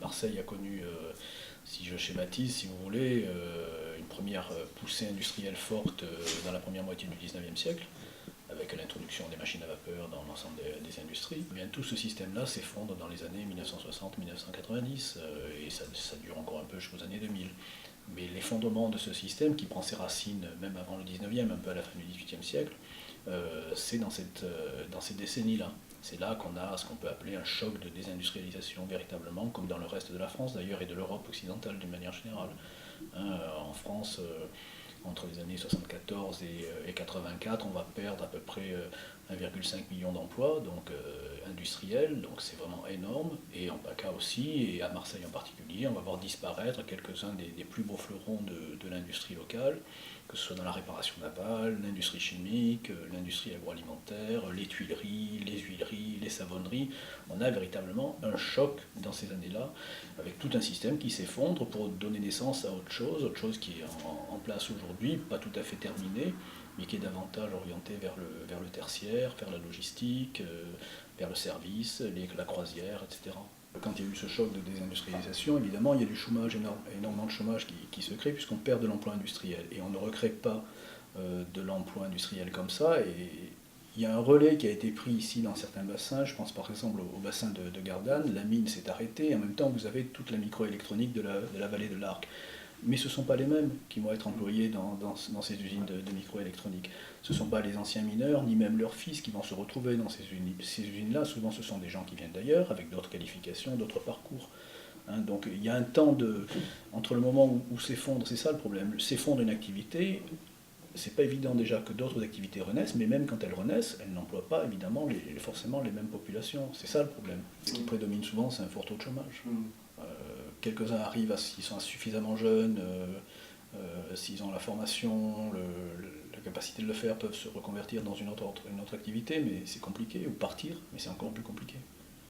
Marseille a connu, si je schématise, si vous voulez, une première poussée industrielle forte dans la première moitié du 19e siècle, avec l'introduction des machines à vapeur dans l'ensemble des industries. Eh bien, tout ce système-là s'effondre dans les années 1960-1990, et ça dure encore un peu jusqu'aux années 2000. Mais l'effondrement de ce système, qui prend ses racines même avant le 19e, un peu à la fin du 18e siècle, c'est dans ces décennies-là. C'est là qu'on a ce qu'on peut appeler un choc de désindustrialisation véritablement, comme dans le reste de la France d'ailleurs et de l'Europe occidentale d'une manière générale. En France, entre les années 74 et 84, on va perdre à peu près 1,5 million d'emplois donc industriels, donc c'est vraiment énorme, et en PACA aussi, et à Marseille en particulier, on va voir disparaître quelques-uns des plus beaux fleurons de l'industrie locale, que ce soit dans la réparation navale, l'industrie chimique, l'industrie agroalimentaire, les tuileries, les huileries, les savonneries. On a véritablement un choc dans ces années-là, avec tout un système qui s'effondre pour donner naissance à autre chose qui est en place aujourd'hui, pas tout à fait terminée, mais qui est davantage orienté vers le tertiaire, vers la logistique, vers le service, la croisière, etc. Quand il y a eu ce choc de désindustrialisation, évidemment, il y a du chômage, énormément de chômage qui se crée, puisqu'on perd de l'emploi industriel. Et on ne recrée pas de l'emploi industriel comme ça. Et il y a un relais qui a été pris ici dans certains bassins. Je pense par exemple au bassin de Gardanne. La mine s'est arrêtée. En même temps, vous avez toute la microélectronique de la vallée de l'Arc. Mais ce ne sont pas les mêmes qui vont être employés dans ces usines de microélectronique. Ce ne sont pas les anciens mineurs, ni même leurs fils qui vont se retrouver dans ces usines-là. Souvent, ce sont des gens qui viennent d'ailleurs, avec d'autres qualifications, d'autres parcours. Donc il y a un temps entre le moment où s'effondre, c'est ça le problème, s'effondre une activité, c'est pas évident déjà que d'autres activités renaissent, mais même quand elles renaissent, elles n'emploient pas évidemment forcément les mêmes populations. C'est ça le problème. Ce qui prédomine souvent, c'est un fort taux de chômage. Quelques-uns arrivent, s'ils sont suffisamment jeunes, s'ils ont la formation, la capacité de le faire, peuvent se reconvertir dans une autre activité, mais c'est compliqué, ou partir, mais c'est encore plus compliqué.